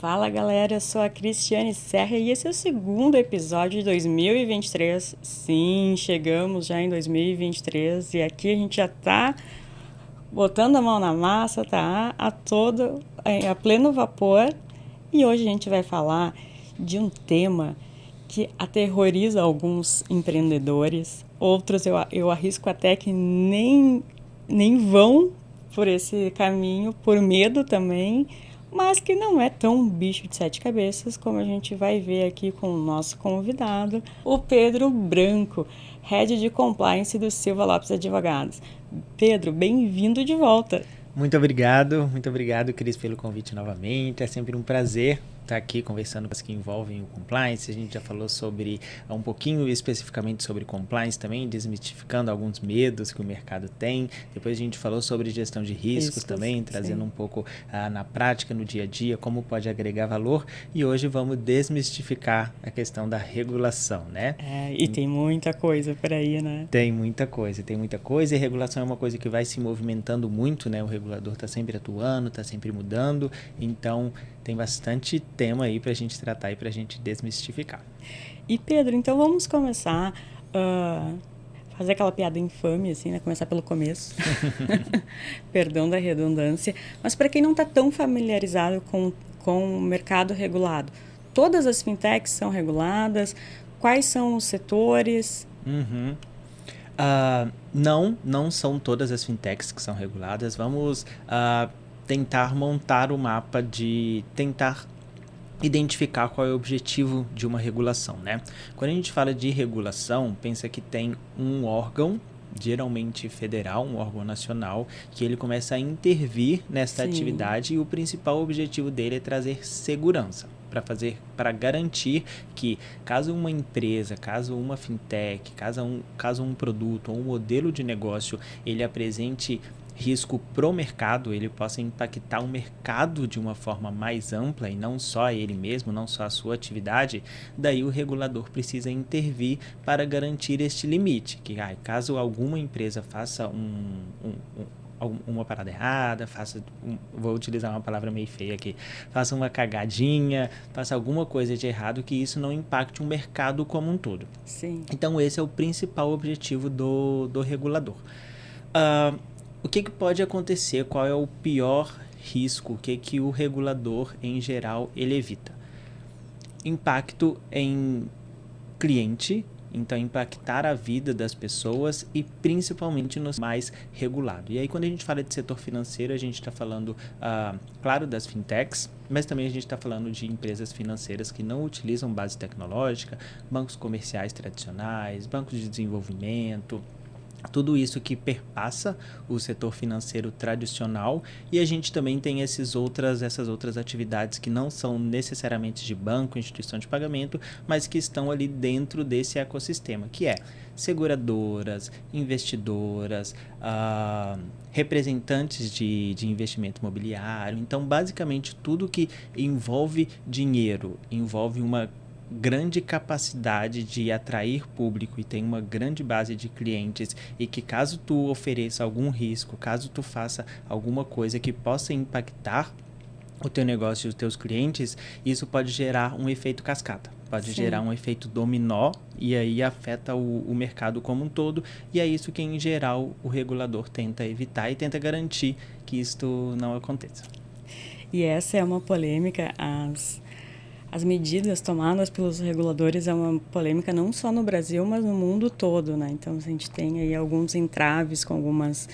Fala galera, eu sou a Cristiane Serra e esse é o segundo episódio de 2023. Sim, chegamos já em 2023 e aqui a gente já tá botando a mão na massa, tá a pleno vapor. E hoje a gente vai falar de um tema que aterroriza alguns empreendedores, outros eu arrisco até que nem vão por esse caminho, por medo também, mas que não é tão bicho de sete cabeças como a gente vai ver aqui com o nosso convidado, o Pedro Branco, Head de Compliance do Silva Lopes Advogados. Pedro, bem-vindo de volta. Muito obrigado, Cris, pelo convite novamente. É sempre um prazer estar aqui conversando com as que envolvem o compliance. A gente já falou sobre um pouquinho especificamente sobre compliance também, desmistificando alguns medos que o mercado tem. Depois a gente falou sobre gestão de riscos também, trazendo sim, um pouco na prática, no dia a dia, como pode agregar valor. E hoje vamos desmistificar a questão da regulação, né? E tem muita coisa por aí, né? Tem muita coisa. E regulação é uma coisa que vai se movimentando muito, né? O regulador está sempre atuando, está sempre mudando. Então, tem bastante tema aí para a gente tratar e para a gente desmistificar. E Pedro, então vamos começar fazer aquela piada infame, assim, né? Começar pelo começo. Perdão da redundância. Mas para quem não está tão familiarizado com o mercado regulado, todas as fintechs são reguladas? Quais são os setores? Não são todas as fintechs que são reguladas. Vamos tentar montar o mapa de tentar identificar qual é o objetivo de uma regulação, né? Quando a gente fala de regulação, pensa que tem um órgão, geralmente federal, um órgão nacional, que ele começa a intervir nessa atividade e o principal objetivo dele é trazer segurança para garantir que caso uma empresa, caso uma fintech, caso um produto ou um modelo de negócio ele apresente risco pro mercado, ele possa impactar o mercado de uma forma mais ampla e não só ele mesmo, não só a sua atividade, daí o regulador precisa intervir para garantir este limite, que caso alguma empresa faça uma parada errada, vou utilizar uma palavra meio feia aqui, faça uma cagadinha, faça alguma coisa de errado, que isso não impacte o mercado como um todo. Sim. Então esse é o principal objetivo do regulador. O que pode acontecer? Qual é o pior risco? O que o regulador, em geral, ele evita? Impacto em cliente, então impactar a vida das pessoas e principalmente nos mais regulado. E aí quando a gente fala de setor financeiro, a gente está falando, claro, das fintechs, mas também a gente está falando de empresas financeiras que não utilizam base tecnológica, bancos comerciais tradicionais, bancos de desenvolvimento, tudo isso que perpassa o setor financeiro tradicional, e a gente também tem essas outras atividades que não são necessariamente de banco, instituição de pagamento, mas que estão ali dentro desse ecossistema, que é seguradoras, investidoras, representantes de investimento imobiliário. Então, basicamente, tudo que envolve dinheiro, envolve uma grande capacidade de atrair público e tem uma grande base de clientes, e que caso tu ofereça algum risco, caso tu faça alguma coisa que possa impactar o teu negócio e os teus clientes, isso pode gerar um efeito cascata, pode gerar um efeito dominó, e aí afeta o mercado como um todo, e é isso que em geral o regulador tenta evitar e tenta garantir que isto não aconteça. E essa é uma polêmica, as medidas tomadas pelos reguladores é uma polêmica não só no Brasil, mas no mundo todo, né? Então, a gente tem aí alguns entraves com algumas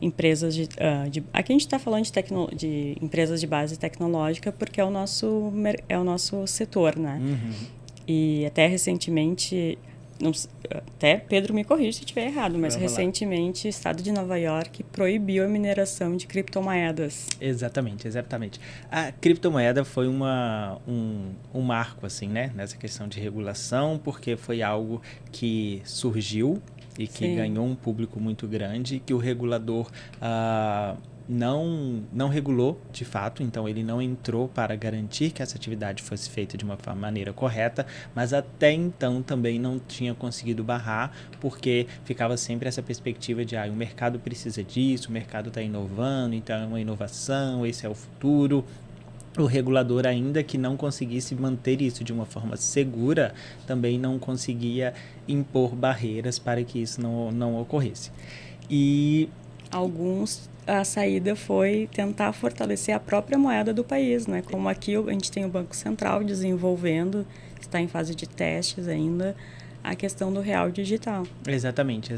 empresas aqui a gente está falando de empresas de base tecnológica porque é o nosso setor, né? E até recentemente, até Pedro me corrige se estiver errado, mas recentemente o estado de Nova York proibiu a mineração de criptomoedas. Exatamente. A criptomoeda foi um marco, assim, né, nessa questão de regulação, porque foi algo que surgiu e que ganhou um público muito grande, que o regulador não regulou de fato, então ele não entrou para garantir que essa atividade fosse feita de uma maneira correta, mas até então também não tinha conseguido barrar, porque ficava sempre essa perspectiva de o mercado precisa disso, o mercado está inovando, então é uma inovação, esse é o futuro. o regulador, ainda que não conseguisse manter isso de uma forma segura, também não conseguia impor barreiras para que isso não ocorresse. E a saída foi tentar fortalecer a própria moeda do país, né? Como aqui a gente tem o Banco Central desenvolvendo, está em fase de testes ainda, a questão do real digital. Exatamente.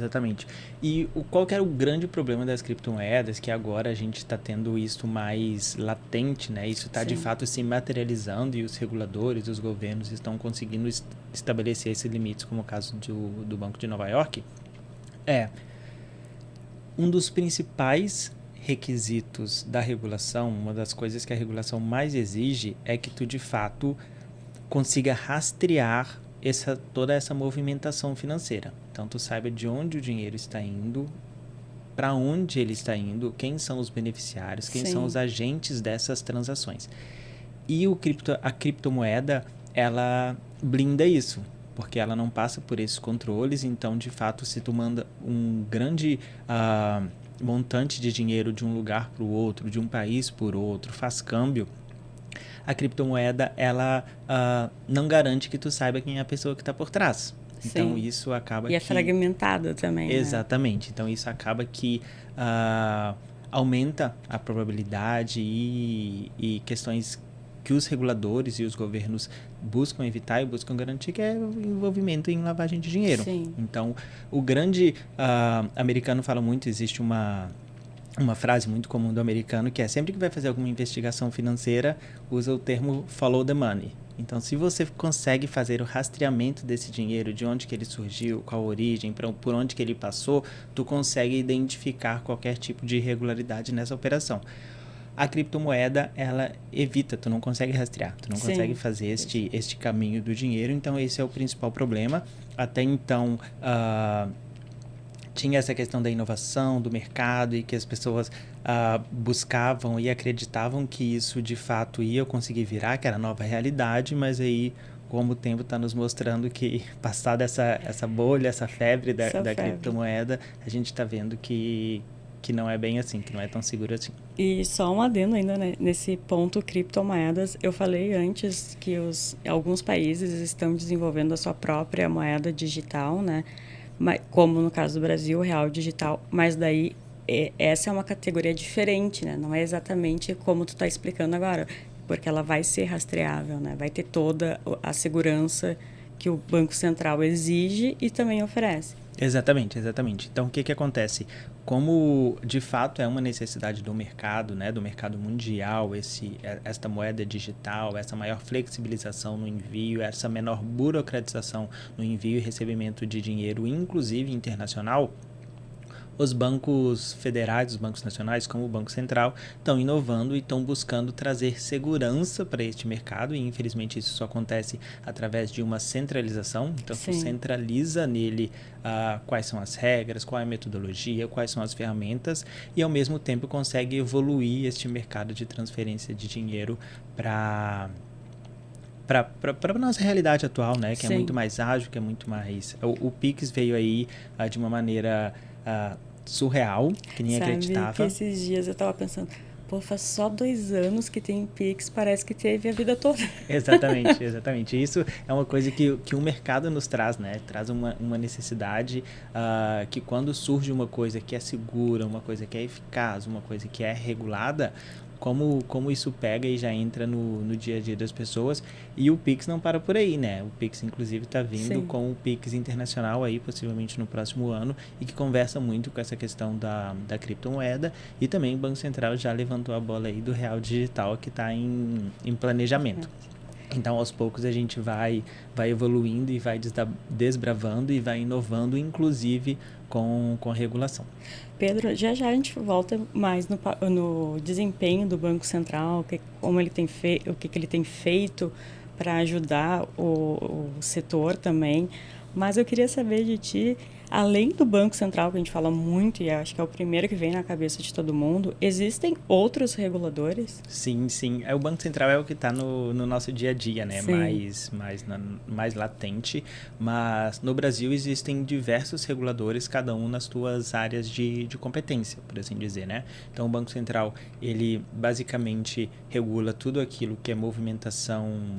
E qual que era o grande problema das criptomoedas, que agora a gente está tendo isso mais latente, né? Isso está de fato se materializando, e os reguladores, os governos estão conseguindo estabelecer esses limites, como o caso do Banco de Nova York. Um dos principais requisitos da regulação, uma das coisas que a regulação mais exige, é que tu de fato consiga rastrear toda essa movimentação financeira. Então, tu saiba de onde o dinheiro está indo, para onde ele está indo, quem são os beneficiários, quem são os agentes dessas transações. E a criptomoeda, ela blinda isso, porque ela não passa por esses controles. Então, de fato, se tu manda um grande montante de dinheiro de um lugar para o outro, de um país para o outro, faz câmbio, a criptomoeda, ela não garante que tu saiba quem é a pessoa que está por trás. Então, isso acaba E é fragmentada também, Exatamente. Né? Então, isso acaba que aumenta a probabilidade e questões que os reguladores e os governos buscam evitar e buscam garantir, que é o envolvimento em lavagem de dinheiro. Sim. Então, o grande americano fala muito, existe uma frase muito comum do americano, que é: sempre que vai fazer alguma investigação financeira, usa o termo follow the money. Então, se você consegue fazer o rastreamento desse dinheiro, de onde que ele surgiu, qual a origem, por onde que ele passou, tu consegue identificar qualquer tipo de irregularidade nessa operação. A criptomoeda, ela evita, tu não consegue rastrear, tu não consegue fazer este caminho do dinheiro. Então, esse é o principal problema. Até então, tinha essa questão da inovação, do mercado, e que as pessoas buscavam e acreditavam que isso de fato ia conseguir virar, que era a nova realidade, mas aí, como o tempo está nos mostrando que, passada essa bolha, essa febre da criptomoeda, a gente está vendo que não é bem assim, que não é tão seguro assim. E só um adendo ainda, né, nesse ponto criptomoedas, eu falei antes que alguns países estão desenvolvendo a sua própria moeda digital, né, como no caso do Brasil, o real digital, mas daí essa é uma categoria diferente, né, não é exatamente como tu está explicando agora, porque ela vai ser rastreável, né, vai ter toda a segurança que o Banco Central exige e também oferece. Exatamente. Então, o que acontece? Como, de fato, é uma necessidade do mercado, né, do mercado mundial, esta moeda digital, essa maior flexibilização no envio, essa menor burocratização no envio e recebimento de dinheiro, inclusive internacional, os bancos federais, os bancos nacionais, como o Banco Central, estão inovando e estão buscando trazer segurança para este mercado, e infelizmente isso só acontece através de uma centralização. Então, tu centraliza nele quais são as regras, qual é a metodologia, quais são as ferramentas, e ao mesmo tempo consegue evoluir este mercado de transferência de dinheiro para a nossa realidade atual, né? Que é muito mais ágil, que é muito mais... O Pix veio aí de uma maneira surreal, que nem acreditava. Que esses dias eu estava pensando, faz só 2 anos que tem Pix, parece que teve a vida toda. Exatamente. Isso é uma coisa que o mercado nos traz, né? Traz uma necessidade que, quando surge uma coisa que é segura, uma coisa que é eficaz, uma coisa que é regulada, como isso pega e já entra no dia a dia das pessoas. E o Pix não para por aí, né? O Pix, inclusive, está vindo com o Pix internacional aí, possivelmente no próximo ano, e que conversa muito com essa questão da criptomoeda. E também o Banco Central já levantou a bola aí do real digital, que está em planejamento. Então, aos poucos, a gente vai evoluindo e vai desbravando e vai inovando, inclusive com a regulação. Pedro, já a gente volta mais no desempenho do Banco Central, como ele tem o que ele tem feito para ajudar o setor também. Mas eu queria saber de ti além do Banco Central, que a gente fala muito, e acho que é o primeiro que vem na cabeça de todo mundo, existem outros reguladores? Sim, sim. O Banco Central é o que está no nosso dia a dia, né? Sim. Mais latente. Mas no Brasil existem diversos reguladores, cada um nas suas áreas de competência, por assim dizer, né? Então, o Banco Central, ele basicamente regula tudo aquilo que é movimentação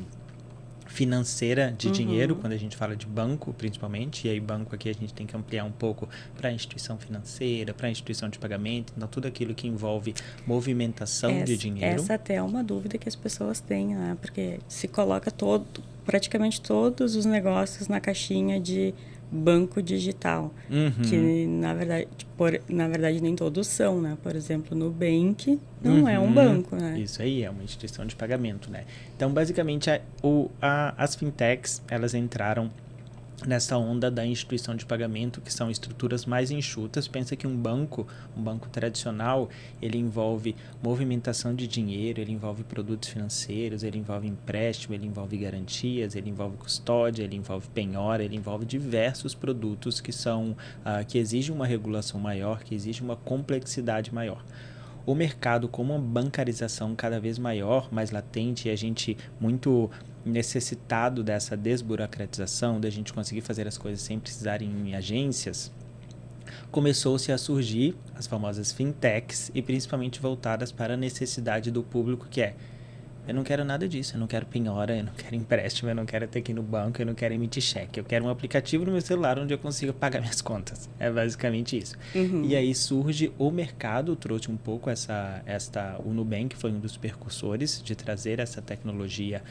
financeira de dinheiro, quando a gente fala de banco, principalmente, e aí banco aqui a gente tem que ampliar um pouco para instituição financeira, para instituição de pagamento, então tudo aquilo que envolve movimentação de dinheiro. Essa até é uma dúvida que as pessoas têm, né? Porque se coloca praticamente todos os negócios na caixinha de banco digital, que na verdade nem todos são, né? Por exemplo, no Nubank não é um banco, né? Isso aí, é uma instituição de pagamento, né? Então, basicamente, as fintechs, elas entraram nessa onda da instituição de pagamento, que são estruturas mais enxutas. Pensa que um banco tradicional, ele envolve movimentação de dinheiro, ele envolve produtos financeiros, ele envolve empréstimo, ele envolve garantias, ele envolve custódia, ele envolve penhora, ele envolve diversos produtos que exigem uma regulação maior, que exigem uma complexidade maior. O mercado, com uma bancarização cada vez maior, mais latente, e a gente muito necessitado dessa desburocratização, da gente conseguir fazer as coisas sem precisar ir em agências, começou-se a surgir as famosas fintechs e principalmente voltadas para a necessidade do público, que é: eu não quero nada disso, eu não quero penhora, eu não quero empréstimo, eu não quero ter que ir no banco, eu não quero emitir cheque. Eu quero um aplicativo no meu celular onde eu consiga pagar minhas contas. É basicamente isso. E aí surge o mercado, trouxe um pouco o Nubank foi um dos precursores de trazer essa tecnologia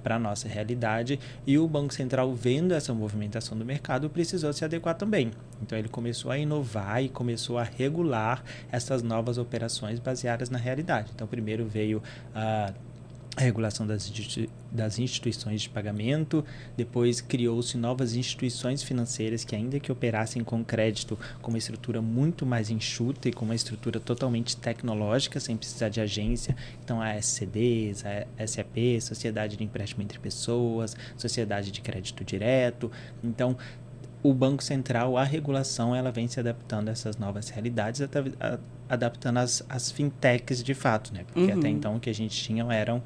para a nossa realidade, e o Banco Central, vendo essa movimentação do mercado, precisou se adequar também. Então ele começou a inovar e começou a regular essas novas operações baseadas na realidade. Então primeiro veio a regulação das instituições de pagamento, depois criou-se novas instituições financeiras que, ainda que operassem com crédito, com uma estrutura muito mais enxuta e com uma estrutura totalmente tecnológica, sem precisar de agência. Então, a SCDs, a SAP, Sociedade de Empréstimo Entre Pessoas, Sociedade de Crédito Direto. Então, o Banco Central, a regulação, ela vem se adaptando a essas novas realidades, adaptando as fintechs de fato, né? Porque até então o que a gente tinha eram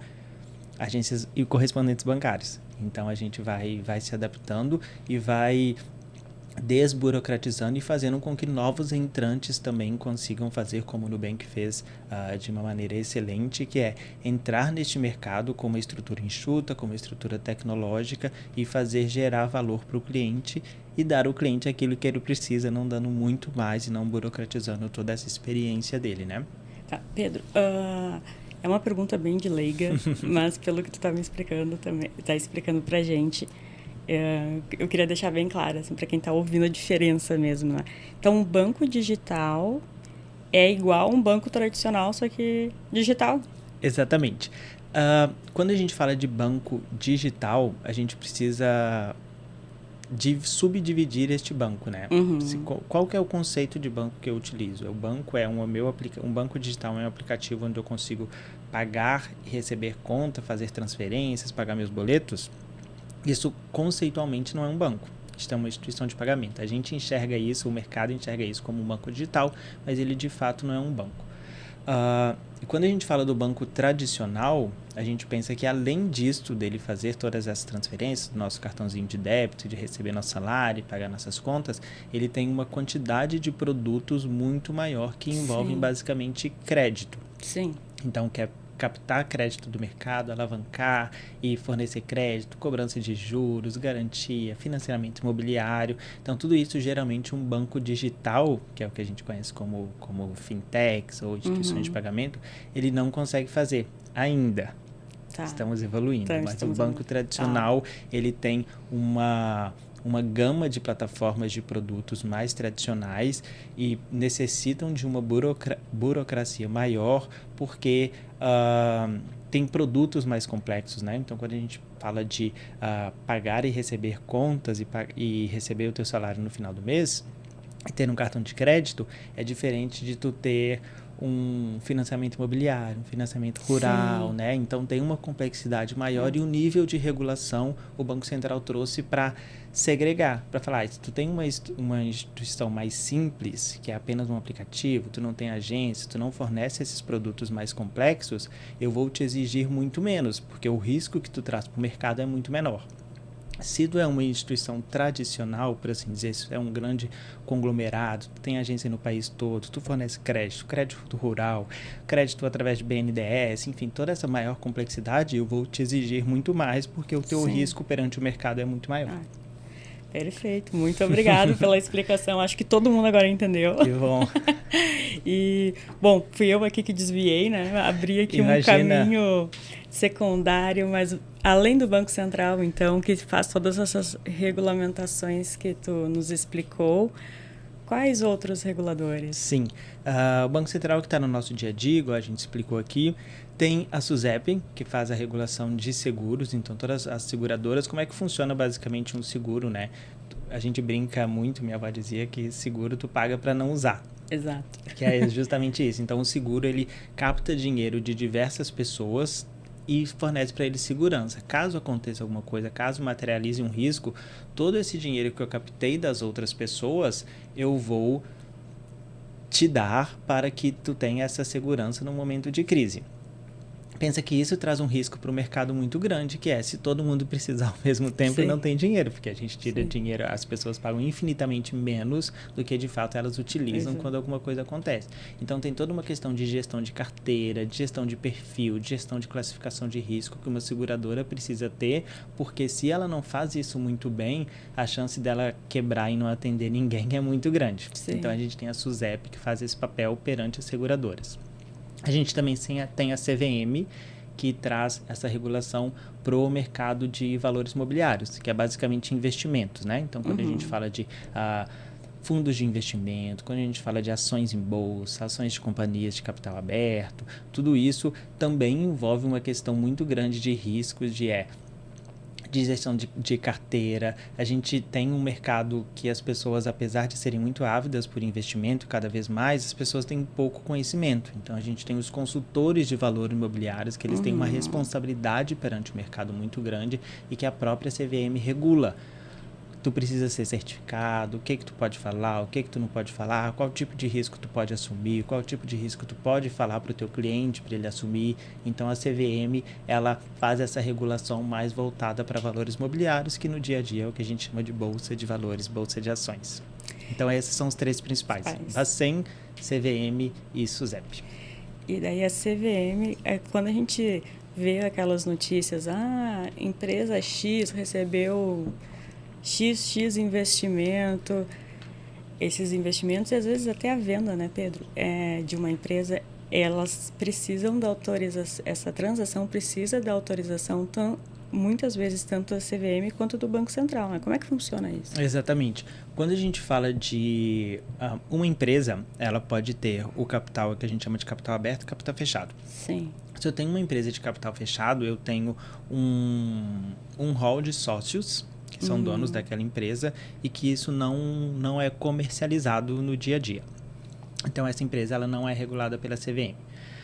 agências e correspondentes bancários. Então a gente vai se adaptando e vai desburocratizando e fazendo com que novos entrantes também consigam fazer como o Nubank fez de uma maneira excelente, que é entrar neste mercado com uma estrutura enxuta, com uma estrutura tecnológica e fazer gerar valor para o cliente e dar ao cliente aquilo que ele precisa, não dando muito mais e não burocratizando toda essa experiência dele, né? Tá, Pedro, é uma pergunta bem de leiga, mas pelo que tu tá me explicando também, tá explicando pra gente, eu queria deixar bem claro, assim, para quem está ouvindo a diferença mesmo, né? Então, um banco digital é igual a um banco tradicional, só que digital. Exatamente. Quando a gente fala de banco digital, a gente precisa subdividir este banco, né? Qual que é o conceito de banco que eu utilizo? Um banco digital é um aplicativo onde eu consigo pagar e receber conta, fazer transferências, pagar meus boletos. Isso conceitualmente não é um banco. Isso é uma instituição de pagamento. A gente enxerga isso, o mercado enxerga isso como um banco digital, mas ele de fato não é um banco. E quando a gente fala do banco tradicional, a gente pensa que, além disso, dele fazer todas essas transferências, do nosso cartãozinho de débito, de receber nosso salário, pagar nossas contas, ele tem uma quantidade de produtos muito maior que envolvem basicamente crédito. Sim. Então, quer captar crédito do mercado, alavancar e fornecer crédito, cobrança de juros, garantia, financiamento imobiliário. Então, tudo isso, geralmente, um banco digital, que é o que a gente conhece como fintechs ou instituições de pagamento, ele não consegue fazer ainda. Tá. Estamos evoluindo, mas o banco tradicional, ele tem uma gama de plataformas de produtos mais tradicionais e necessitam de uma burocracia maior, porque tem produtos mais complexos, né? Então, quando a gente fala de pagar e receber contas e receber o teu salário no final do mês, ter um cartão de crédito é diferente de tu ter um financiamento imobiliário, um financiamento rural, Sim. né? Então tem uma complexidade maior É. e o nível de regulação o Banco Central trouxe para segregar, para falar, se tu tem uma instituição mais simples, que é apenas um aplicativo, tu não tem agência, tu não fornece esses produtos mais complexos, eu vou te exigir muito menos, porque o risco que tu traz para o mercado é muito menor. Se tu é uma instituição tradicional, por assim dizer, se é um grande conglomerado, tu tem agência no país todo, tu fornece crédito, crédito rural, crédito através de BNDES, enfim, toda essa maior complexidade, eu vou te exigir muito mais porque o teu Sim. risco perante o mercado é muito maior. Perfeito, muito obrigado pela explicação. Acho que todo mundo agora entendeu. Que bom. E, bom, fui eu aqui que desviei, né? Abri aqui um Imagina. caminho secundário, mas além do Banco Central, então, que faz todas essas regulamentações que tu nos explicou, quais outros reguladores? Sim, o Banco Central que está no nosso dia a dia, igual a gente explicou aqui, tem a SUSEP, que faz a regulação de seguros, então todas as seguradoras, como é que funciona basicamente um seguro, né? A gente brinca muito, minha avó dizia que seguro tu paga para não usar. Exato. Que é justamente isso. Então o seguro ele capta dinheiro de diversas pessoas e fornece para eles segurança. Caso aconteça alguma coisa, caso materialize um risco, todo esse dinheiro que eu captei das outras pessoas, eu vou te dar para que tu tenha essa segurança no momento de crise. Pensa que isso traz um risco para o mercado muito grande, que é se todo mundo precisar ao mesmo tempo e não tem dinheiro, porque a gente tira dinheiro, as pessoas pagam infinitamente menos do que de fato elas utilizam quando alguma coisa acontece. Então tem toda uma questão de gestão de carteira, de gestão de perfil, de gestão de classificação de risco que uma seguradora precisa ter, porque se ela não faz isso muito bem, a chance dela quebrar e não atender ninguém é muito grande. Então a gente tem a SUSEP que faz esse papel perante as seguradoras. A gente também tem a CVM, que traz essa regulação para o mercado de valores imobiliários, que é basicamente investimentos, né? Então, quando a gente fala de fundos de investimento, quando a gente fala de ações em bolsa, ações de companhias de capital aberto, tudo isso também envolve uma questão muito grande de riscos, de gestão de carteira. A gente tem um mercado que as pessoas, apesar de serem muito ávidas por investimento, cada vez mais, as pessoas têm pouco conhecimento. Então, a gente tem os consultores de valores imobiliários, que eles têm uma responsabilidade perante o mercado muito grande e que a própria CVM regula. Tu precisa ser certificado, o que tu pode falar, o que tu não pode falar, qual tipo de risco tu pode assumir, qual tipo de risco tu pode falar para o teu cliente para ele assumir. Então a CVM, ela faz essa regulação mais voltada para valores imobiliários, que no dia a dia é o que a gente chama de bolsa de valores, bolsa de ações. Então esses são os três principais: Bacen, CVM e SUSEP. E daí a CVM, quando a gente vê aquelas notícias, empresa X recebeu XX investimento, esses investimentos e às vezes até a venda, né, Pedro, de uma empresa, elas precisam da autorização, essa transação precisa da autorização muitas vezes tanto da CVM quanto do Banco Central, né? Como é que funciona isso? Exatamente. Quando a gente fala de uma empresa, ela pode ter o capital que a gente chama de capital aberto e capital fechado. Sim. Se eu tenho uma empresa de capital fechado, eu tenho um hall de sócios que são donos daquela empresa e que isso não é comercializado no dia a dia. Então, essa empresa ela não é regulada pela CVM.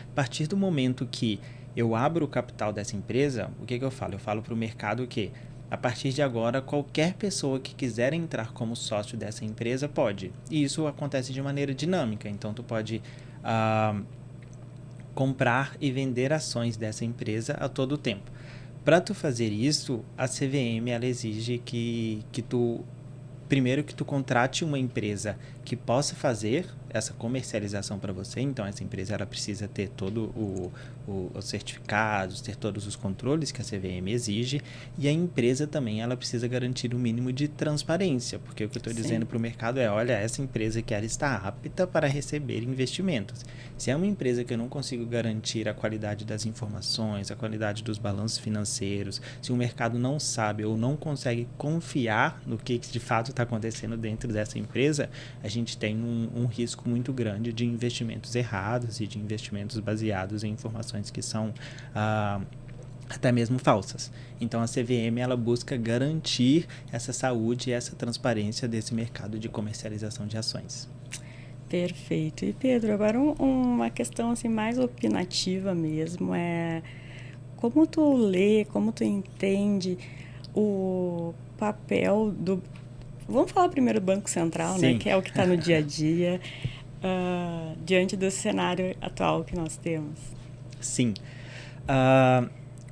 A partir do momento que eu abro o capital dessa empresa, o que eu falo? Eu falo para o mercado que, a partir de agora, qualquer pessoa que quiser entrar como sócio dessa empresa pode. E isso acontece de maneira dinâmica. Então, tu pode comprar e vender ações dessa empresa a todo tempo. Para tu fazer isso, a CVM ela exige que tu primeiro que tu contrate uma empresa que possa fazer essa comercialização para você. Então essa empresa ela precisa ter todo os certificados, ter todos os controles que a CVM exige, e a empresa também ela precisa garantir o mínimo de transparência, porque o que eu estou dizendo para o mercado é, olha, essa empresa que ela está apta para receber investimentos. Se é uma empresa que eu não consigo garantir a qualidade das informações, a qualidade dos balanços financeiros, se o mercado não sabe ou não consegue confiar no que de fato está acontecendo dentro dessa empresa, a gente tem um risco muito grande de investimentos errados e de investimentos baseados em informações que são até mesmo falsas. Então a CVM ela busca garantir essa saúde e essa transparência desse mercado de comercialização de ações. Perfeito. E Pedro, agora uma questão assim mais opinativa mesmo é como tu lê, como tu entende o papel do... Vamos falar primeiro do Banco Central, né? Sim. Que é o que está no dia a dia, diante do cenário atual que nós temos. Sim.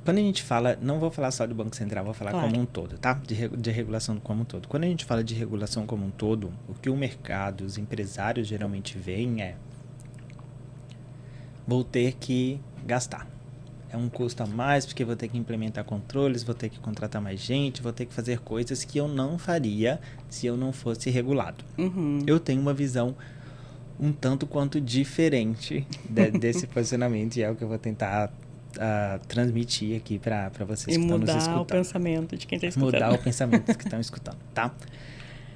Quando a gente fala, não vou falar só do Banco Central, vou falar Claro. como um todo, tá? De regulação como um todo. Quando a gente fala de regulação como um todo, o que o mercado, os empresários geralmente veem é: vou ter que gastar. É um custo a mais porque vou ter que implementar controles, vou ter que contratar mais gente, vou ter que fazer coisas que eu não faria se eu não fosse regulado. Eu tenho uma visão um tanto quanto diferente desse posicionamento e é o que eu vou tentar transmitir aqui para vocês E que estão nos escutando. mudar o pensamento de quem está escutando. Mudar o pensamento dos que estão escutando, tá?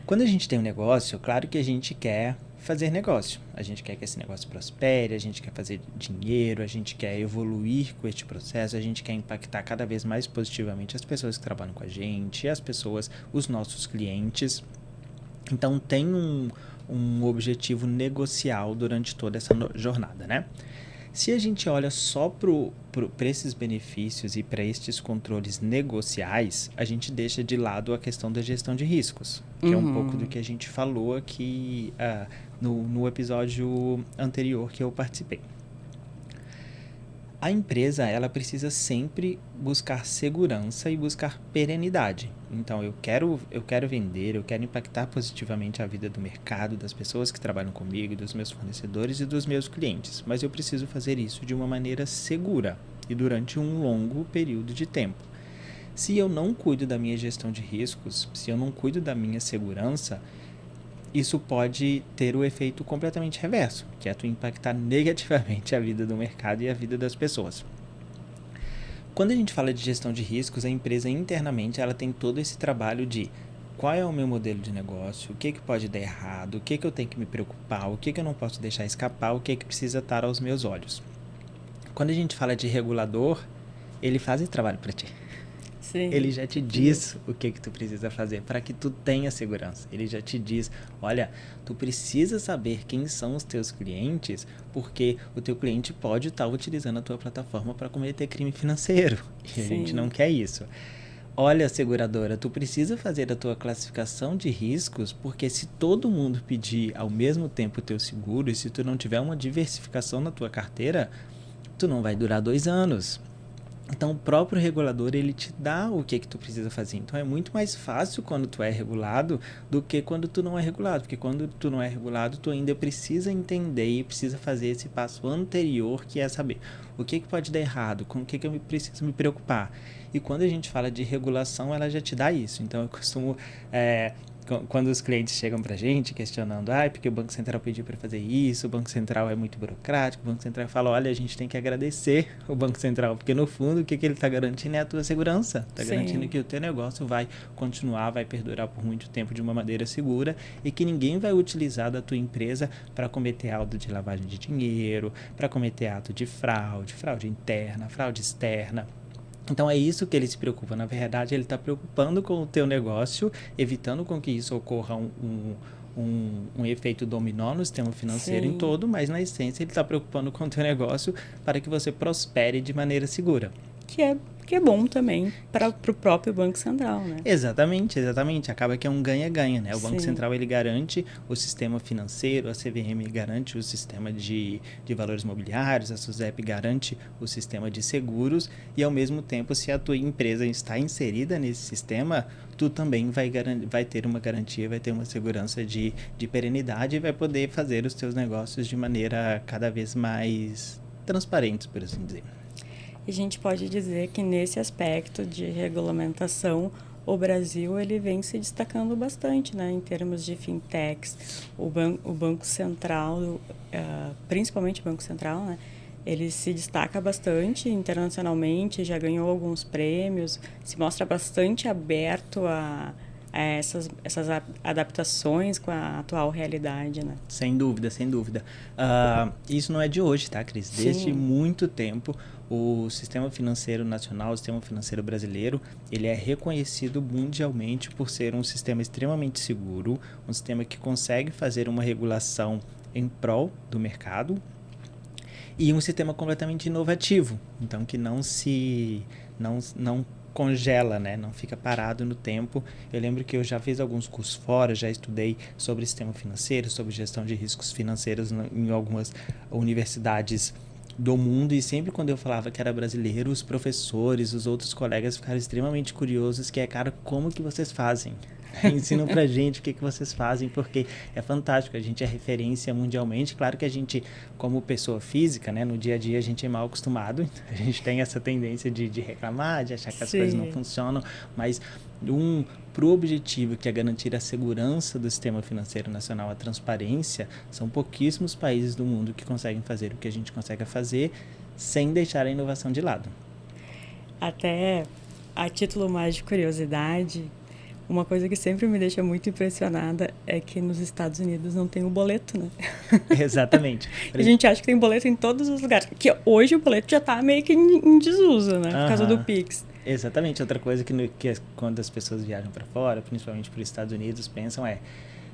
Quando a gente tem um negócio, claro que a gente quer fazer negócio. A gente quer que esse negócio prospere, a gente quer fazer dinheiro, a gente quer evoluir com este processo, a gente quer impactar cada vez mais positivamente as pessoas que trabalham com a gente, as pessoas, os nossos clientes. Então tem um objetivo negocial durante toda essa jornada, né? Se a gente olha só para esses benefícios e para estes controles negociais, a gente deixa de lado a questão da gestão de riscos, que é um pouco do que a gente falou aqui no episódio anterior que eu participei. A empresa, ela precisa sempre buscar segurança e buscar perenidade. Então, eu quero vender, eu quero impactar positivamente a vida do mercado, das pessoas que trabalham comigo, dos meus fornecedores e dos meus clientes. Mas eu preciso fazer isso de uma maneira segura e durante um longo período de tempo. Se eu não cuido da minha gestão de riscos, se eu não cuido da minha segurança, isso pode ter o efeito completamente reverso, que é tu impactar negativamente a vida do mercado e a vida das pessoas. Quando a gente fala de gestão de riscos, a empresa internamente ela tem todo esse trabalho de qual é o meu modelo de negócio, o que pode dar errado, o que eu tenho que me preocupar, o que eu não posso deixar escapar, o que precisa estar aos meus olhos. Quando a gente fala de regulador, ele faz esse trabalho para ti. Sim. Ele já te diz o que tu precisa fazer para que tu tenha segurança. Ele já te diz, olha, tu precisa saber quem são os teus clientes, porque o teu cliente pode estar utilizando a tua plataforma para cometer crime financeiro. E a gente não quer isso. Olha, seguradora, tu precisa fazer a tua classificação de riscos, porque se todo mundo pedir ao mesmo tempo o teu seguro, e se tu não tiver uma diversificação na tua carteira, tu não vai durar 2 anos. Então, o próprio regulador, ele te dá o que tu precisa fazer. Então, é muito mais fácil quando tu é regulado do que quando tu não é regulado. Porque quando tu não é regulado, tu ainda precisa entender e precisa fazer esse passo anterior, que é saber o que pode dar errado, com o que eu preciso me preocupar. E quando a gente fala de regulação, ela já te dá isso. Então, eu costumo... quando os clientes chegam pra gente questionando, porque o Banco Central pediu para fazer isso, o Banco Central é muito burocrático, o Banco Central fala, olha, a gente tem que agradecer o Banco Central, porque no fundo o que ele está garantindo é a tua segurança, está garantindo que o teu negócio vai continuar, vai perdurar por muito tempo de uma maneira segura e que ninguém vai utilizar da tua empresa para cometer ato de lavagem de dinheiro, para cometer ato de fraude interna, fraude externa. Então, é isso que ele se preocupa. Na verdade, ele está preocupando com o teu negócio, evitando com que isso ocorra um efeito dominó no sistema financeiro em todo, mas, na essência, ele está preocupando com o teu negócio para que você prospere de maneira segura. Que é bom também para o próprio Banco Central, né? Exatamente. Acaba que é um ganha-ganha, né? O Banco Central, ele garante o sistema financeiro, a CVM garante o sistema de valores mobiliários, a SUSEP garante o sistema de seguros e, ao mesmo tempo, se a tua empresa está inserida nesse sistema, tu também vai ter uma garantia, vai ter uma segurança de perenidade e vai poder fazer os teus negócios de maneira cada vez mais transparente, por assim dizer. A gente pode dizer que nesse aspecto de regulamentação, o Brasil ele vem se destacando bastante, né, em termos de fintechs. O Banco Central, principalmente o Banco Central, né, ele se destaca bastante internacionalmente, já ganhou alguns prêmios, se mostra bastante aberto a essas adaptações com a atual realidade, né? Sem dúvida. Isso não é de hoje, tá, Cris? Desde muito tempo, o sistema financeiro nacional, o sistema financeiro brasileiro, ele é reconhecido mundialmente por ser um sistema extremamente seguro, um sistema que consegue fazer uma regulação em prol do mercado e um sistema completamente inovativo, então que não congela, né? Não fica parado no tempo. Eu lembro que eu já fiz alguns cursos fora, já estudei sobre sistema financeiro, sobre gestão de riscos financeiros em algumas universidades do mundo, e sempre quando eu falava que era brasileiro, os professores, os outros colegas ficaram extremamente curiosos, que é, cara, como que vocês fazem? Ensinam pra gente o que vocês fazem, porque é fantástico, a gente é referência mundialmente. Claro que a gente, como pessoa física, né, no dia a dia a gente é mal acostumado, a gente tem essa tendência de reclamar, de achar que as coisas não funcionam, mas pro objetivo que é garantir a segurança do sistema financeiro nacional, a transparência, são pouquíssimos países do mundo que conseguem fazer o que a gente consegue fazer sem deixar a inovação de lado. Até a título mais de curiosidade, uma coisa que sempre me deixa muito impressionada é que nos Estados Unidos não tem o boleto, né? Exatamente. A gente acha que tem boleto em todos os lugares. Que hoje o boleto já tá meio que em desuso, né? Por causa do Pix. Exatamente. Outra coisa que quando as pessoas viajam para fora, principalmente para os Estados Unidos, pensam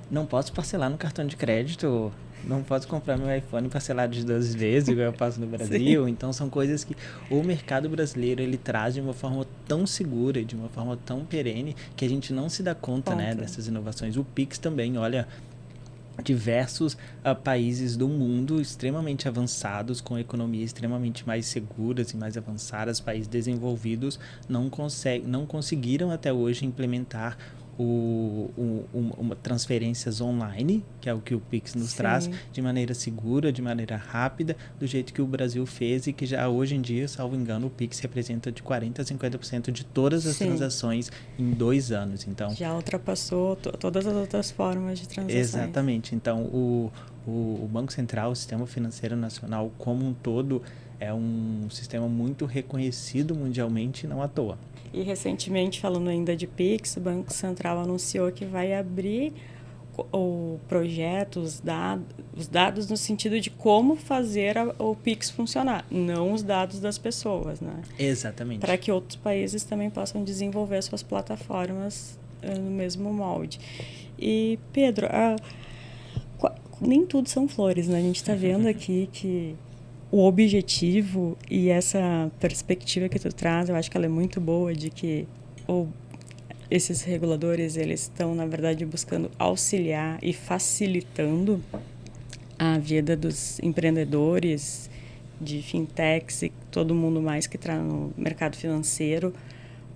não posso parcelar no cartão de crédito, não posso comprar meu iPhone parcelado de 12 vezes, igual eu passo no Brasil. Então, são coisas que o mercado brasileiro, ele traz de uma forma tão segura, de uma forma tão perene, que a gente não se dá conta, né, dessas inovações. O Pix também, olha, diversos países do mundo extremamente avançados, com economias extremamente mais seguras e mais avançadas, países desenvolvidos, não conseguiram até hoje implementar transferências online, que é o que o Pix nos traz, de maneira segura, de maneira rápida, do jeito que o Brasil fez, e que já hoje em dia, salvo engano, o Pix representa de 40% a 50% de todas as transações em 2 anos. Então, já ultrapassou todas as outras formas de transações. Exatamente. Então, o Banco Central, o Sistema Financeiro Nacional como um todo, é um sistema muito reconhecido mundialmente, não à toa. E recentemente, falando ainda de Pix, o Banco Central anunciou que vai abrir o projeto, os dados no sentido de como fazer o Pix funcionar, não os dados das pessoas, né? Exatamente. Para que outros países também possam desenvolver suas plataformas no mesmo molde. E, Pedro, nem tudo são flores, né? A gente está vendo aqui que o objetivo e essa perspectiva que tu traz, eu acho que ela é muito boa, de que esses reguladores, eles estão, na verdade, buscando auxiliar e facilitando a vida dos empreendedores, de fintechs e todo mundo mais que está no mercado financeiro,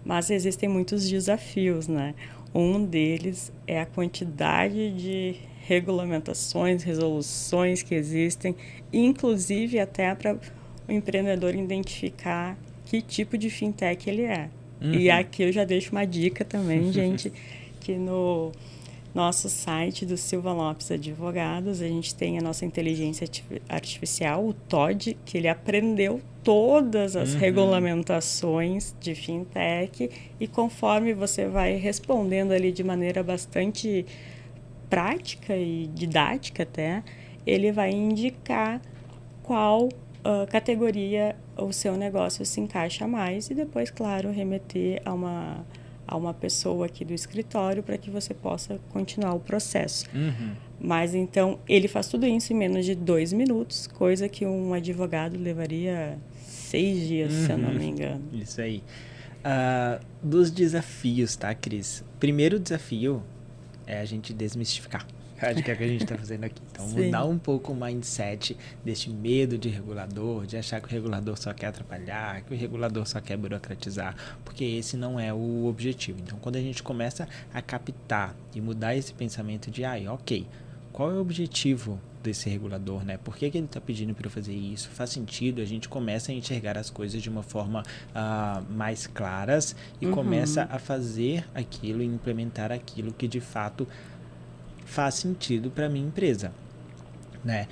mas existem muitos desafios, né? Um deles é a quantidade de regulamentações, resoluções que existem, inclusive até para o empreendedor identificar que tipo de fintech ele é. E aqui eu já deixo uma dica também, gente, que no nosso site do Silva Lopes Advogados, a gente tem a nossa inteligência artificial, o Todd, que ele aprendeu todas as regulamentações de fintech, e conforme você vai respondendo ali de maneira bastante prática e didática até, ele vai indicar qual categoria o seu negócio se encaixa mais, e depois, claro, remeter a uma pessoa aqui do escritório para que você possa continuar o processo. Mas, então, ele faz tudo isso em menos de 2 minutos, coisa que um advogado levaria 6 dias, se eu não me engano. Isso aí. Dos desafios, tá, Cris? Primeiro desafio é a gente desmistificar. Acho que é o que a gente está fazendo aqui. Então, mudar um pouco o mindset deste medo de regulador, de achar que o regulador só quer atrapalhar, que o regulador só quer burocratizar, porque esse não é o objetivo. Então, quando a gente começa a captar e mudar esse pensamento de, ok, qual é o objetivo desse regulador, né? Por que ele está pedindo para eu fazer isso? Faz sentido? A gente começa a enxergar as coisas de uma forma mais claras e começa a fazer aquilo e implementar aquilo que de fato faz sentido para a minha empresa, né?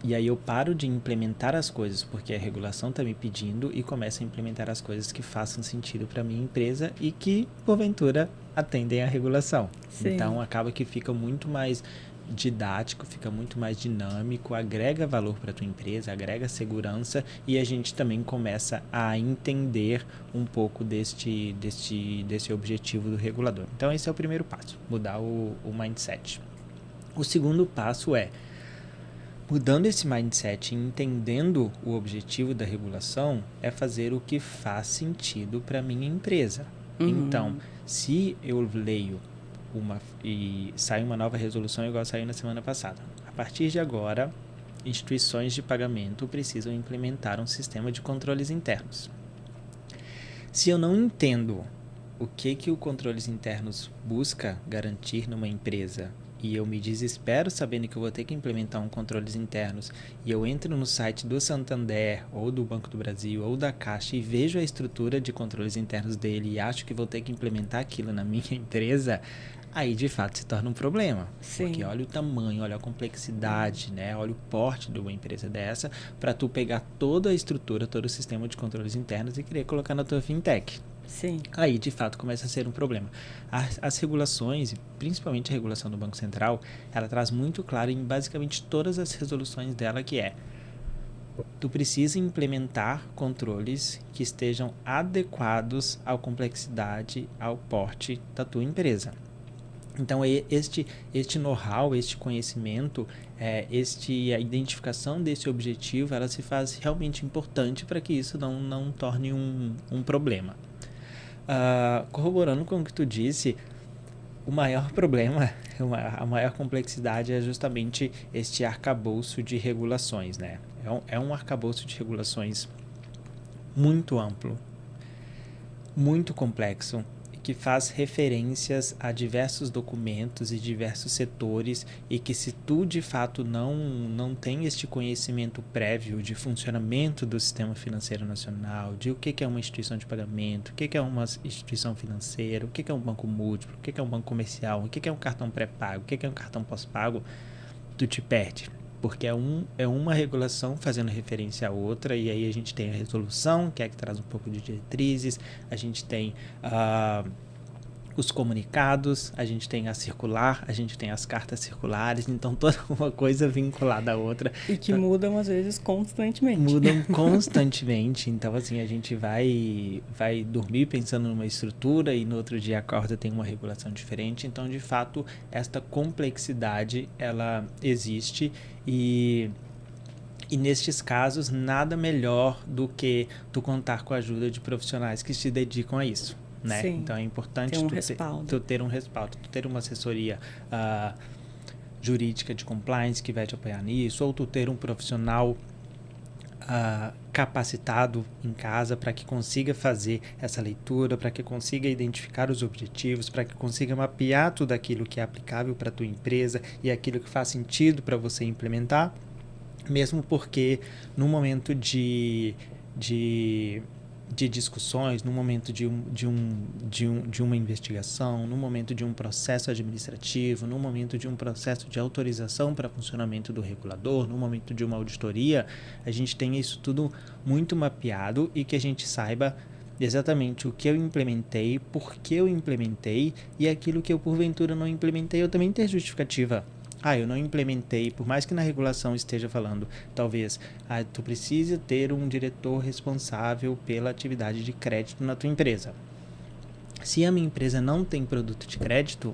E aí eu paro de implementar as coisas porque a regulação está me pedindo e começo a implementar as coisas que façam sentido para a minha empresa e que, porventura, atendem à regulação. Então, acaba que fica muito mais didático, fica muito mais dinâmico, agrega valor para a tua empresa, agrega segurança e a gente também começa a entender um pouco desse objetivo do regulador. Então esse é o primeiro passo, mudar o mindset. O segundo passo é, mudando esse mindset e entendendo o objetivo da regulação, é fazer o que faz sentido para a minha empresa. Então, se eu leio e sai uma nova resolução igual saiu na semana passada, a partir de agora, instituições de pagamento precisam implementar um sistema de controles internos. Se eu não entendo o que o controles internos busca garantir numa empresa e eu me desespero sabendo que eu vou ter que implementar um controles internos e eu entro no site do Santander ou do Banco do Brasil ou da Caixa e vejo a estrutura de controles internos dele e acho que vou ter que implementar aquilo na minha empresa, aí de fato se torna um problema. Sim. Porque olha o tamanho, olha a complexidade, né? Olha o porte de uma empresa dessa para tu pegar toda a estrutura, todo o sistema de controles internos e querer colocar na tua fintech. Sim. Aí, de fato, começa a ser um problema. As regulações, principalmente a regulação do Banco Central, ela traz muito claro em basicamente todas as resoluções dela que tu precisa implementar controles que estejam adequados à complexidade, ao porte da tua empresa. Então, este know-how, este conhecimento, a identificação desse objetivo, ela se faz realmente importante para que isso não torne um problema. Corroborando com o que tu disse, o maior problema, a maior complexidade é justamente este arcabouço de regulações, né? É um arcabouço de regulações muito amplo, muito complexo, que faz referências a diversos documentos e diversos setores e que se tu de fato não tem este conhecimento prévio de funcionamento do sistema financeiro nacional, de o que é uma instituição de pagamento, o que é uma instituição financeira, o que é um banco múltiplo, o que é um banco comercial, o que é um cartão pré-pago, o que é um cartão pós-pago, tu te perde. Porque é uma regulação fazendo referência a outra, e aí a gente tem a resolução, que traz um pouco de diretrizes, a gente tem os comunicados, a gente tem a circular, a gente tem as cartas circulares, então toda uma coisa vinculada à outra. E que mudam às vezes constantemente. Mudam constantemente, então assim, a gente vai dormir pensando numa estrutura e no outro dia acorda tem uma regulação diferente, então de fato esta complexidade ela existe e nestes casos nada melhor do que tu contar com a ajuda de profissionais que se dedicam a isso. Né? Sim, então é importante tu ter um respaldo, tu ter uma assessoria jurídica de compliance que vai te apoiar nisso, ou tu ter um profissional capacitado em casa para que consiga fazer essa leitura, para que consiga identificar os objetivos, para que consiga mapear tudo aquilo que é aplicável para a tua empresa e aquilo que faz sentido para você implementar, mesmo porque no momento de discussões, no momento de uma investigação, no momento de um processo administrativo, no momento de um processo de autorização para funcionamento do regulador, no momento de uma auditoria, a gente tem isso tudo muito mapeado e que a gente saiba exatamente o que eu implementei, por que eu implementei e aquilo que eu porventura não implementei, eu também ter justificativa. Eu não implementei, por mais que na regulação esteja falando, talvez, tu precisa ter um diretor responsável pela atividade de crédito na tua empresa. Se a minha empresa não tem produto de crédito,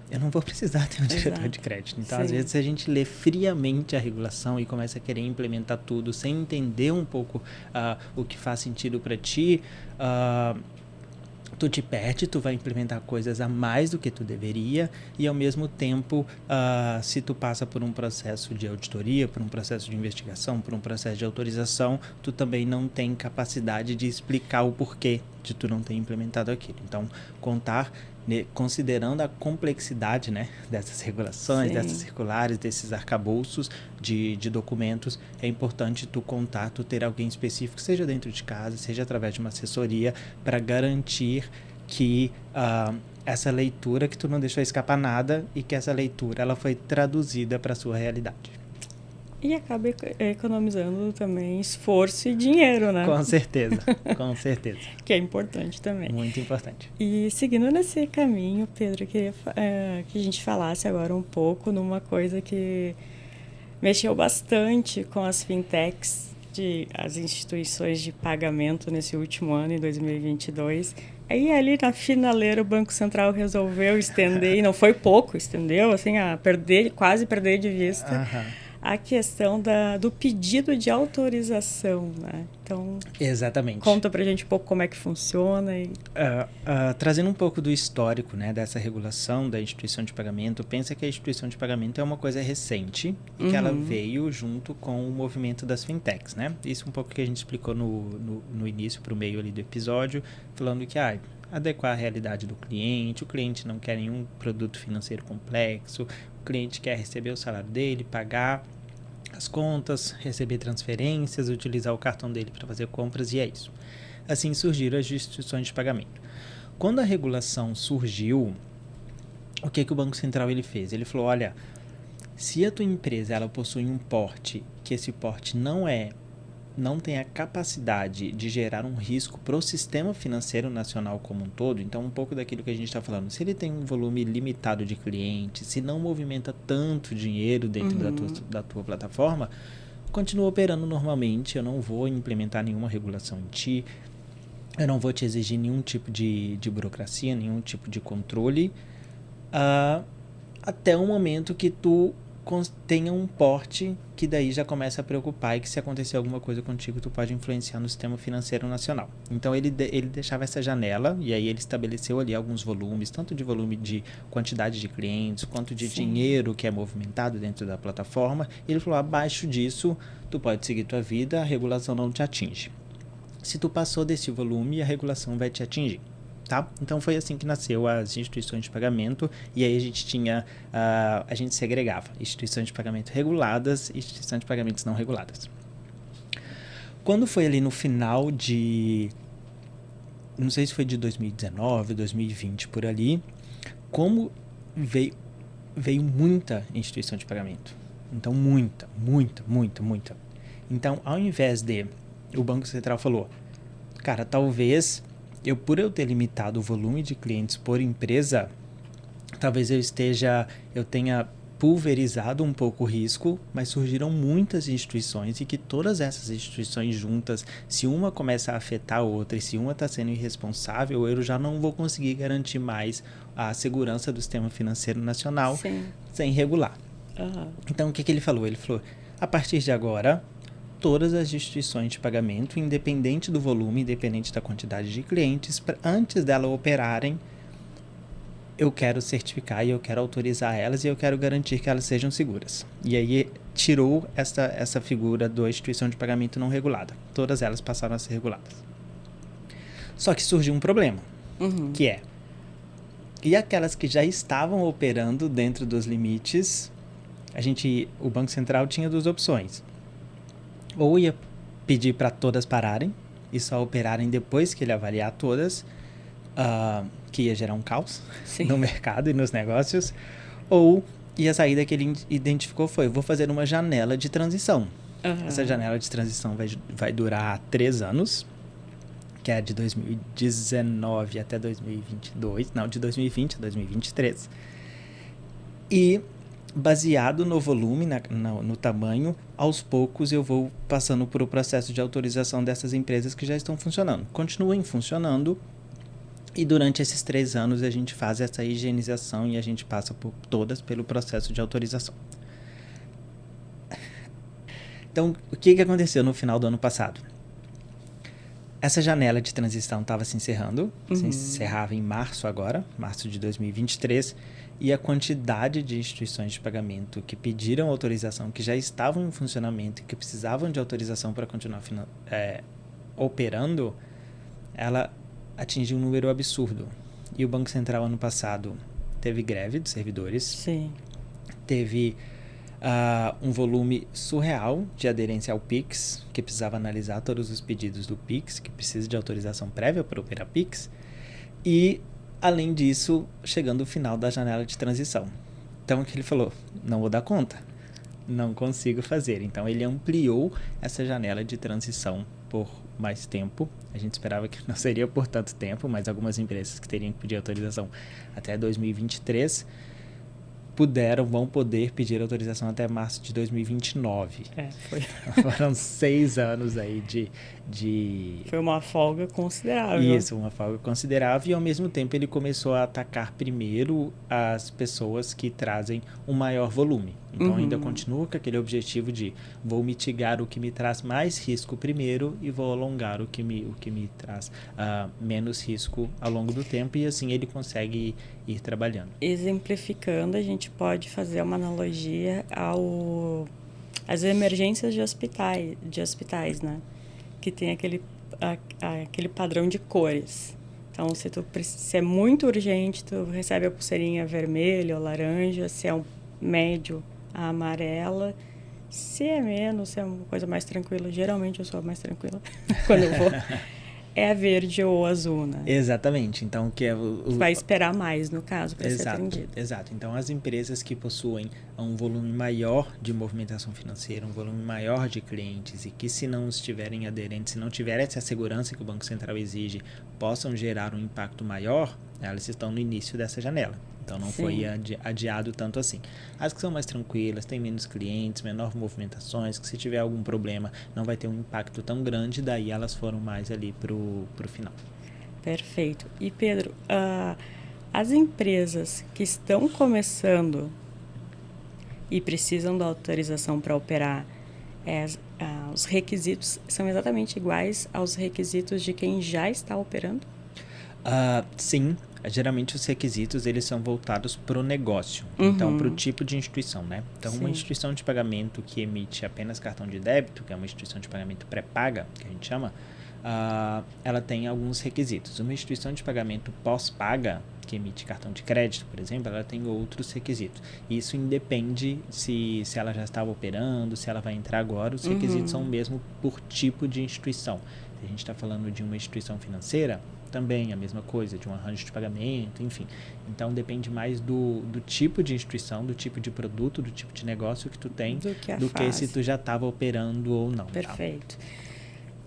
eu não vou precisar ter um diretor de crédito. Então, às vezes, a gente lê friamente a regulação e começa a querer implementar tudo sem entender um pouco o que faz sentido para ti, tu te perde, tu vai implementar coisas a mais do que tu deveria e ao mesmo tempo, se tu passa por um processo de auditoria, por um processo de investigação, por um processo de autorização, tu também não tem capacidade de explicar o porquê de tu não ter implementado aquilo. Então, considerando a complexidade, né, dessas regulações, dessas circulares, desses arcabouços de documentos, é importante tu ter alguém específico, seja dentro de casa, seja através de uma assessoria, para garantir que essa leitura, que tu não deixou escapar nada e que essa leitura ela foi traduzida para a sua realidade. E acaba economizando também esforço e dinheiro, né? Com certeza, com certeza. Que é importante também. Muito importante. E seguindo nesse caminho, Pedro, eu queria que a gente falasse agora um pouco numa coisa que mexeu bastante com as fintechs, as instituições de pagamento nesse último ano, em 2022. Aí ali na finaleira o Banco Central resolveu estender, e não foi pouco, estendeu, assim, quase perder de vista a questão do pedido de autorização, né? Então, exatamente. Conta pra gente um pouco como é que funciona. Trazendo um pouco do histórico, né, dessa regulação da instituição de pagamento, pensa que a instituição de pagamento é uma coisa recente e que ela veio junto com o movimento das fintechs, né? Isso um pouco que a gente explicou no início, para o meio ali do episódio, falando que adequar a realidade do cliente, o cliente não quer nenhum produto financeiro complexo, o cliente quer receber o salário dele, pagar as contas, receber transferências, utilizar o cartão dele para fazer compras, e é isso. Assim surgiram as instituições de pagamento. Quando a regulação surgiu, o que o Banco Central ele fez? Ele falou, olha, se a tua empresa ela possui um porte, que esse porte não tem a capacidade de gerar um risco para o sistema financeiro nacional como um todo, então um pouco daquilo que a gente está falando, se ele tem um volume limitado de clientes, se não movimenta tanto dinheiro dentro da tua plataforma, continua operando normalmente, eu não vou implementar nenhuma regulação em ti, eu não vou te exigir nenhum tipo de burocracia, nenhum tipo de controle, até o momento que tu tenha um porte que daí já começa a preocupar e que se acontecer alguma coisa contigo, tu pode influenciar no sistema financeiro nacional. Então, ele deixava essa janela e aí ele estabeleceu ali alguns volumes, tanto de volume de quantidade de clientes, quanto de dinheiro que é movimentado dentro da plataforma. E ele falou, abaixo disso, tu pode seguir tua vida, a regulação não te atinge. Se tu passou desse volume, a regulação vai te atingir. Tá? Então foi assim que nasceu as instituições de pagamento, e aí a gente tinha, a gente segregava instituições de pagamento reguladas e instituições de pagamentos não reguladas. Quando foi ali no final não sei se foi de 2019, 2020 por ali, como veio muita instituição de pagamento. Então muita. Então ao invés de, o Banco Central falou, cara, talvez por eu ter limitado o volume de clientes por empresa, talvez eu tenha pulverizado um pouco o risco, mas surgiram muitas instituições e que todas essas instituições juntas, se uma começa a afetar a outra e se uma está sendo irresponsável, eu já não vou conseguir garantir mais a segurança do sistema financeiro nacional sem regular. Então, o que ele falou? Ele falou, a partir de agora, todas as instituições de pagamento, independente do volume, independente da quantidade de clientes, antes delas operarem, eu quero certificar e eu quero autorizar elas e eu quero garantir que elas sejam seguras. E aí tirou essa figura da instituição de pagamento não regulada. Todas elas passaram a ser reguladas. Só que surgiu um problema, que e aquelas que já estavam operando dentro dos limites, o Banco Central tinha duas opções. Ou ia pedir para todas pararem e só operarem depois que ele avaliar todas, que ia gerar um caos no mercado e nos negócios, ou a saída que ele identificou foi, vou fazer uma janela de transição. Essa janela de transição vai durar 3 anos, que é de 2019 até 2022, não, de 2020 a 2023. E baseado no volume, no tamanho, aos poucos eu vou passando por o processo de autorização dessas empresas que já estão funcionando. Continuem funcionando e durante esses 3 anos a gente faz essa higienização e a gente passa por todas pelo processo de autorização. Então, o que aconteceu no final do ano passado? Essa janela de transição estava se encerrando, se encerrava em março de 2023, e a quantidade de instituições de pagamento que pediram autorização, que já estavam em funcionamento e que precisavam de autorização para continuar operando, ela atingiu um número absurdo. E o Banco Central, ano passado, teve greve dos servidores, teve um volume surreal de aderência ao Pix, que precisava analisar todos os pedidos do Pix, que precisa de autorização prévia para operar Pix, e além disso, chegando o final da janela de transição. Então, o que ele falou? Não vou dar conta. não consigo fazer. Então, ele ampliou essa janela de transição por mais tempo. A gente esperava que não seria por tanto tempo, mas algumas empresas que teriam que pedir autorização até 2023 vão poder pedir autorização até março de 2029. Foi. Foram 6 anos aí de... Foi uma folga considerável. Isso, uma folga considerável, e ao mesmo tempo ele começou a atacar primeiro as pessoas que trazem um maior volume. Então ainda continua com aquele objetivo de vou mitigar o que me traz mais risco primeiro e vou alongar o que me traz menos risco ao longo do tempo, e assim ele consegue ir trabalhando. Exemplificando, a gente pode fazer uma analogia às emergências de hospitais, né? Que tem aquele padrão de cores. Então, se é muito urgente, tu recebe a pulseirinha vermelha ou laranja. Se é um médio, a amarela. Se é menos, se é uma coisa mais tranquila, geralmente eu sou a mais tranquila quando eu vou, é a verde ou azul, né? Exatamente. Então, que é vai esperar mais, no caso, para ser atendido. Exato. Então, as empresas que possuem um volume maior de movimentação financeira, um volume maior de clientes, e que, se não estiverem aderentes, se não tiverem essa segurança que o Banco Central exige, possam gerar um impacto maior, elas estão no início dessa janela. Então, não foi adiado tanto assim. As que são mais tranquilas, têm menos clientes, menor movimentações, que se tiver algum problema não vai ter um impacto tão grande, daí elas foram mais ali pro final. Perfeito. E, Pedro, as empresas que estão começando e precisam da autorização para operar, os requisitos são exatamente iguais aos requisitos de quem já está operando? Sim. Geralmente os requisitos eles são voltados para o negócio, então para o tipo de instituição, né? Então uma instituição de pagamento que emite apenas cartão de débito, que é uma instituição de pagamento pré-paga, que a gente chama, ela tem alguns requisitos. Uma instituição de pagamento pós-paga, que emite cartão de crédito, por exemplo, ela tem outros requisitos. Isso independe se ela já estava operando, se ela vai entrar agora, os requisitos são o mesmo por tipo de instituição. Se a gente está falando de uma instituição financeira, também a mesma coisa, de um arranjo de pagamento, enfim. Então, depende mais do tipo de instituição, do tipo de produto, do tipo de negócio que tu tem, do que se tu já estava operando ou não. Perfeito. Tá?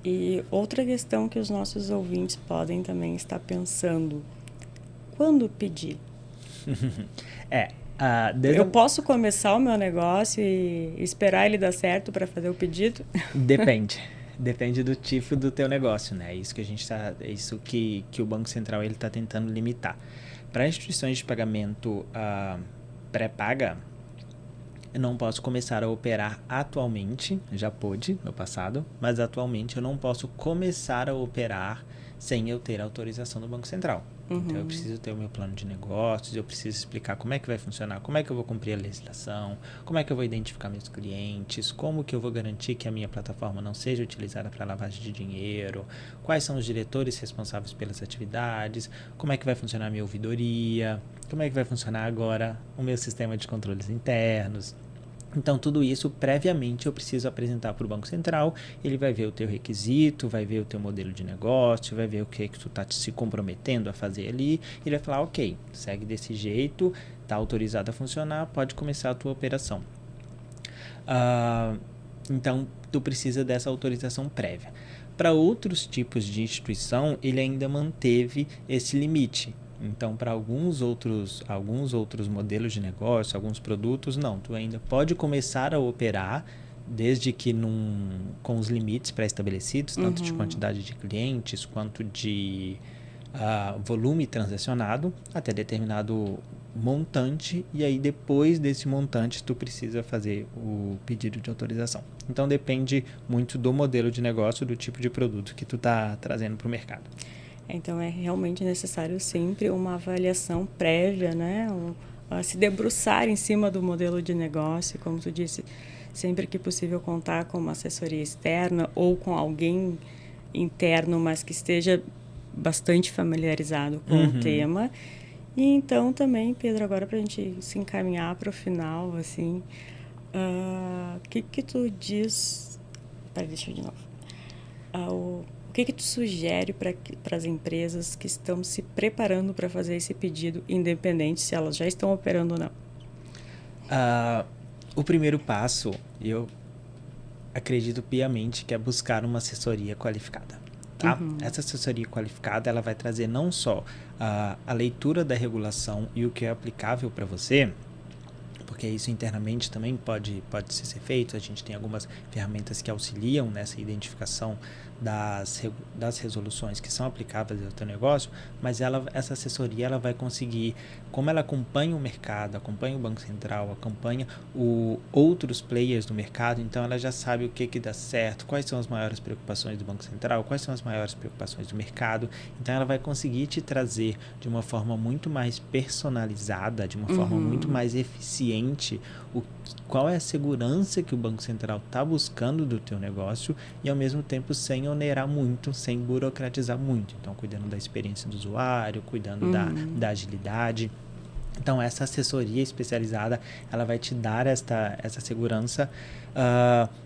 E outra questão que os nossos ouvintes podem também estar pensando, quando pedir? Eu posso começar o meu negócio e esperar ele dar certo para fazer o pedido? Depende do tipo do teu negócio, né? Isso que a gente é isso que o Banco Central ele está tentando limitar. Para instituições de pagamento pré-paga, eu não posso começar a operar atualmente, já pude no passado, mas atualmente eu não posso começar a operar sem eu ter a autorização do Banco Central. Então, eu preciso ter o meu plano de negócios, eu preciso explicar como é que vai funcionar, como é que eu vou cumprir a legislação, como é que eu vou identificar meus clientes, como que eu vou garantir que a minha plataforma não seja utilizada para lavagem de dinheiro, quais são os diretores responsáveis pelas atividades, como é que vai funcionar a minha ouvidoria, como é que vai funcionar agora o meu sistema de controles internos. Então, tudo isso, previamente, eu preciso apresentar para o Banco Central. Ele vai ver o teu requisito, vai ver o teu modelo de negócio, vai ver o que tu está se comprometendo a fazer ali. Ele vai falar, ok, segue desse jeito, está autorizado a funcionar, pode começar a tua operação. Então, tu precisa dessa autorização prévia. Para outros tipos de instituição, ele ainda manteve esse limite. Então, para alguns outros modelos de negócio, alguns produtos, não. Tu ainda pode começar a operar, desde que com os limites pré-estabelecidos, tanto de quantidade de clientes, quanto de volume transacionado, até determinado montante. E aí, depois desse montante, tu precisa fazer o pedido de autorização. Então, depende muito do modelo de negócio, do tipo de produto que tu está trazendo para o mercado. Então, é realmente necessário sempre uma avaliação prévia, né? Se debruçar em cima do modelo de negócio, como tu disse, sempre que possível contar com uma assessoria externa ou com alguém interno, mas que esteja bastante familiarizado com o tema. E então também, Pedro, agora para a gente se encaminhar para o final, assim, o que tu diz... Peraí, deixa eu de novo. O que tu sugere para as empresas que estão se preparando para fazer esse pedido, independente se elas já estão operando ou não? O primeiro passo, eu acredito piamente que é buscar uma assessoria qualificada. Tá? Essa assessoria qualificada, ela vai trazer não só a leitura da regulação e o que é aplicável para você, porque isso internamente também pode ser feito. A gente tem algumas ferramentas que auxiliam nessa identificação das resoluções que são aplicáveis ao teu negócio, mas essa assessoria ela vai conseguir, como ela acompanha o mercado, acompanha o Banco Central, acompanha outros players do mercado, então ela já sabe o que dá certo, quais são as maiores preocupações do Banco Central, quais são as maiores preocupações do mercado, então ela vai conseguir te trazer de uma forma muito mais personalizada, de uma forma muito mais eficiente, qual é a segurança que o Banco Central está buscando do teu negócio e ao mesmo tempo sem onerar muito, sem burocratizar muito. Então, cuidando da experiência do usuário, cuidando da agilidade. Então, essa assessoria especializada, ela vai te dar essa segurança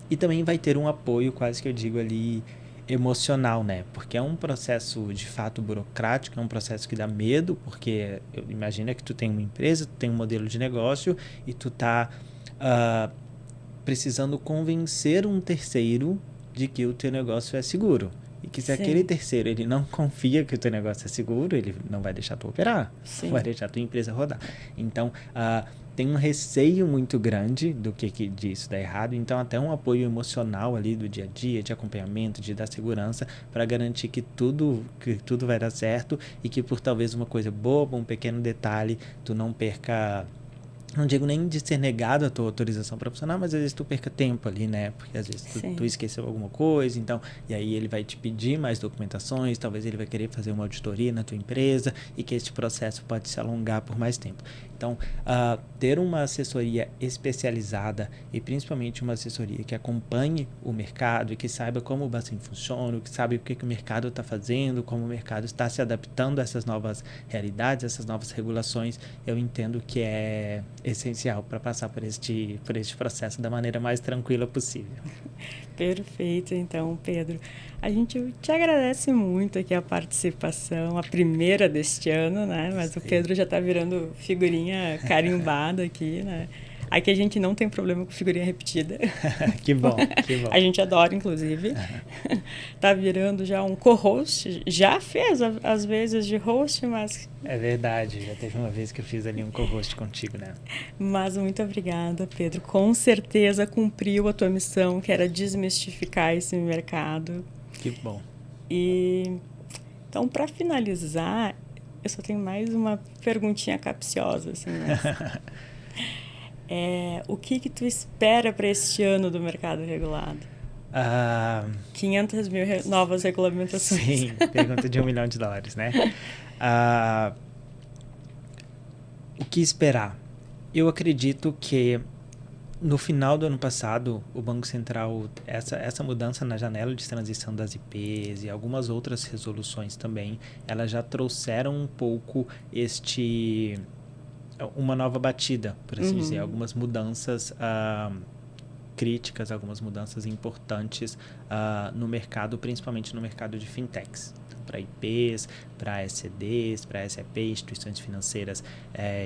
e também vai ter um apoio, quase que eu digo ali, emocional, né? Porque é um processo de fato burocrático, é um processo que dá medo, porque imagina que tu tem uma empresa, tu tem um modelo de negócio e tu tá precisando convencer um terceiro de que o teu negócio é seguro. E que se aquele terceiro ele não confia que o teu negócio é seguro, ele não vai deixar tu operar, não vai deixar a tua empresa rodar. Então, tem um receio muito grande do que disso dá errado, então até um apoio emocional ali do dia a dia, de acompanhamento, de dar segurança para garantir que tudo vai dar certo e que por talvez uma coisa boba, um pequeno detalhe, tu não perca... Não digo nem de ser negado a tua autorização para funcionar, mas às vezes tu perca tempo ali, né? Porque às vezes tu esqueceu alguma coisa, então, e aí ele vai te pedir mais documentações, talvez ele vai querer fazer uma auditoria na tua empresa e que esse processo pode se alongar por mais tempo. Então, ter uma assessoria especializada e principalmente uma assessoria que acompanhe o mercado e que saiba como o Bacen funciona, que sabe o que o mercado está fazendo, como o mercado está se adaptando a essas novas realidades, essas novas regulações, eu entendo que é essencial para passar por este processo da maneira mais tranquila possível. Perfeito, então, Pedro. A gente te agradece muito aqui a participação, a primeira deste ano, né? Mas o Pedro já está virando figurinha carimbada aqui, né? Aqui a gente não tem problema com figurinha repetida. Que bom, que bom. A gente adora, inclusive. Tá virando já um co-host. Já fez às vezes de host, mas... É verdade, já teve uma vez que eu fiz ali um co-host contigo, né? Mas muito obrigada, Pedro. Com certeza cumpriu a tua missão, que era desmistificar esse mercado. Que bom. E então, para finalizar, eu só tenho mais uma perguntinha capciosa, assim, mas... o que tu espera para este ano do mercado regulado? 500 mil novas regulamentações. Sim, pergunta de $1 milhão, né? O que esperar? Eu acredito que no final do ano passado, o Banco Central, essa mudança na janela de transição das IPs e algumas outras resoluções também, elas já trouxeram um pouco uma nova batida, por assim dizer, algumas mudanças críticas, algumas mudanças importantes no mercado, principalmente no mercado de fintechs. Então, para IPs, para SCDs, para SAP, instituições financeiras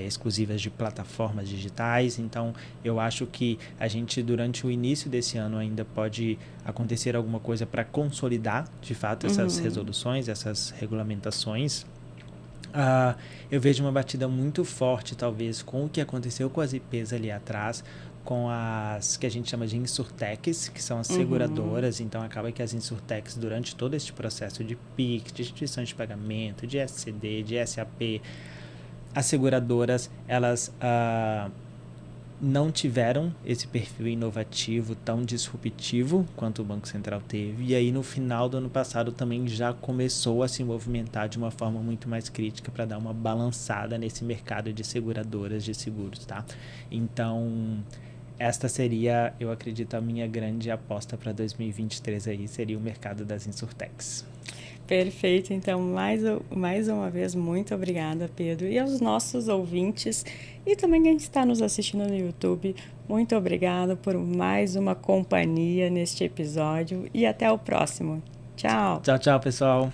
exclusivas de plataformas digitais. Então, eu acho que a gente, durante o início desse ano, ainda pode acontecer alguma coisa para consolidar, de fato, essas resoluções, essas regulamentações. Eu vejo uma batida muito forte, talvez, com o que aconteceu com as IPs ali atrás, com as que a gente chama de insurtechs, que são as seguradoras. Então, acaba que as insurtechs, durante todo este processo de PIX, de instituições de pagamento, de SCD, de SAP, as seguradoras, elas não tiveram esse perfil inovativo tão disruptivo quanto o Banco Central teve, e aí no final do ano passado também já começou a se movimentar de uma forma muito mais crítica para dar uma balançada nesse mercado de seguradoras de seguros, tá? Então, esta seria, eu acredito, a minha grande aposta para 2023 aí, seria o mercado das insurtechs. Perfeito, então mais uma vez muito obrigada, Pedro, e aos nossos ouvintes e também quem está nos assistindo no YouTube, muito obrigada por mais uma companhia neste episódio e até o próximo. Tchau! Tchau, tchau, pessoal!